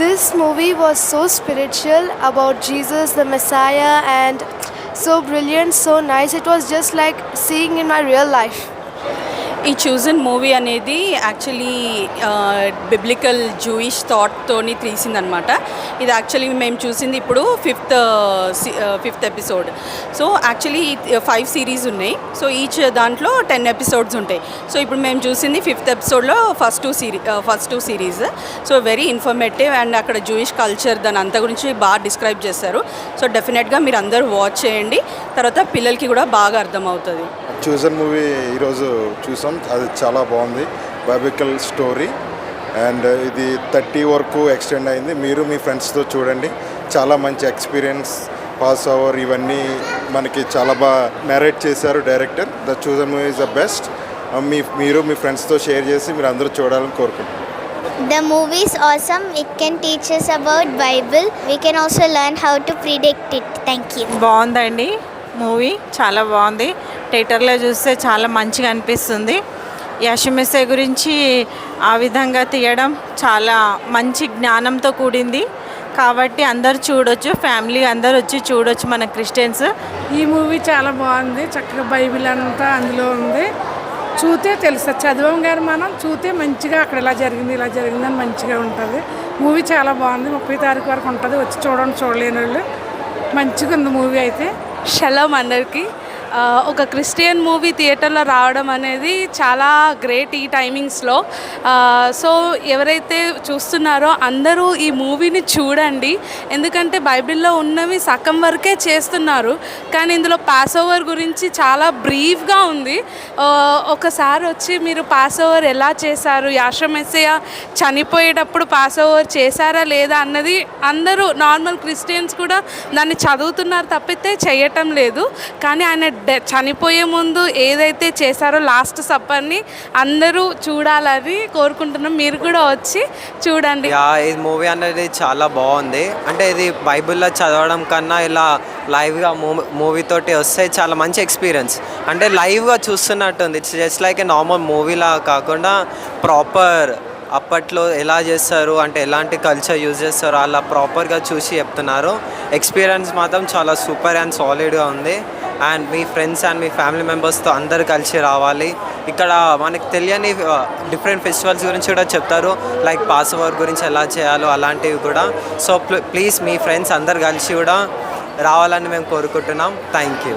This movie was so spiritual about Jesus, the Messiah, and so brilliant, so nice. It was just like seeing in my real life. ఈ chosen movie అనేది actually biblical Jewish థాట్తోని తీసిందనమాట. ఇది actually మేము చూసింది ఇప్పుడు fifth episode. So actually 5 series ఉన్నాయి. So each దాంట్లో 10 episodes ఉంటాయి. So ఇప్పుడు మేము చూసింది 5th ఎపిసోడ్లో first two series. So very informative and అక్కడ జూయిష్ కల్చర్ దాని అంతా గురించి బాగా డిస్క్రైబ్ చేస్తారు. సో డెఫినెట్గా మీరు అందరూ వాచ్ చేయండి. తర్వాత పిల్లలకి కూడా బాగా అర్థమవుతుంది. చూజన్ మూవీ ఈరోజు చూసాం, అది చాలా బాగుంది. బైబికల్ స్టోరీ అండ్ ఇది 30 వరకు ఎక్స్టెండ్ అయింది. మీరు మీ ఫ్రెండ్స్తో చూడండి, చాలా మంచి ఎక్స్పీరియన్స్. పాస్ ఓవర్ ఇవన్నీ మనకి చాలా బాగా నరేట్ చేశారు director. The chosen movie is the best. మీరు మీ ఫ్రెండ్స్తో షేర్ చేసి మీరు అందరూ చూడాలని కోరుకుంటున్నాను. The movie is awesome. It can teach us about Bible. We can also learn how to predict it. Thank you. బాగుందండి మూవీ, చాలా బాగుంది. థియేటర్లో చూస్తే చాలా మంచిగా అనిపిస్తుంది. యేసుమెస్సీ గురించి ఆ విధంగా తీయడం చాలా మంచి జ్ఞానంతో కూడింది కాబట్టి అందరు చూడొచ్చు, ఫ్యామిలీ అందరు వచ్చి చూడొచ్చు మన క్రిస్టియన్స్. ఈ మూవీ చాలా బాగుంది. చక్కగా బైబిల్ అంతా అందులో ఉంది. చూస్తే తెలుస్తుంది, చదివాం గారు మనం చూస్తే మంచిగా అక్కడ ఇలా జరిగింది అని మంచిగా ఉంటుంది. మూవీ చాలా బాగుంది. 30 తారీఖు వరకు ఉంటుంది. వచ్చి చూడలేని వాళ్ళు. మంచిగా ఉంది మూవీ అయితే. షలోమ్ అందరికీ. ఒక క్రిస్టియన్ మూవీ థియేటర్లో రావడం అనేది చాలా గ్రేట్ ఈ టైమింగ్స్లో. సో ఎవరైతే చూస్తున్నారో అందరూ ఈ మూవీని చూడండి. ఎందుకంటే బైబిల్లో ఉన్నవి సగం వరకే చేస్తున్నారు, కానీ ఇందులో పాస్ ఓవర్ గురించి చాలా బ్రీఫ్గా ఉంది. ఒకసారి వచ్చి మీరు పాస్ ఓవర్ ఎలా చేశారు, యేసుమెస్సీయ చనిపోయేటప్పుడు పాస్ ఓవర్ చేశారా లేదా అన్నది అందరూ నార్మల్ క్రిస్టియన్స్ కూడా దాన్ని చదువుతున్నారు తప్పితే చేయటం లేదు. కానీ ఆయన చనిపోయే ముందు ఏదైతే చేశారో లాస్ట్ సప్పర్ని అందరూ చూడాలని కోరుకుంటున్నాం. మీరు కూడా వచ్చి చూడండి. ఈ మూవీ అనేది చాలా బాగుంది. అంటే ఇది బైబిల్లో చదవడం కన్నా ఇలా లైవ్గా మూవీ తోటి వస్తే చాలా మంచి ఎక్స్పీరియన్స్. అంటే లైవ్గా చూస్తున్నట్టుంది. It's just like a normal మూవీలా కాకుండా ప్రాపర్ అప్పట్లో ఎలా చేస్తారు, అంటే ఎలాంటి కల్చర్ యూజ్ చేస్తారో అలా ప్రాపర్గా చూసి చెప్తున్నారు. ఎక్స్పీరియన్స్ మాత్రం చాలా సూపర్ అండ్ సాలిడ్గా ఉంది. And me friends and me family మెంబర్స్తో అందరు కలిసి రావాలి. ఇక్కడ మనకి తెలియని డిఫరెంట్ ఫెస్టివల్స్ గురించి కూడా చెప్తారు, లైక్ పాస్ ఓవర్ గురించి ఎలా చేయాలో అలాంటివి కూడా. సో ప్లీజ్ మీ ఫ్రెండ్స్ అందరు కలిసి కూడా రావాలని మేము కోరుకుంటున్నాం. Thank you.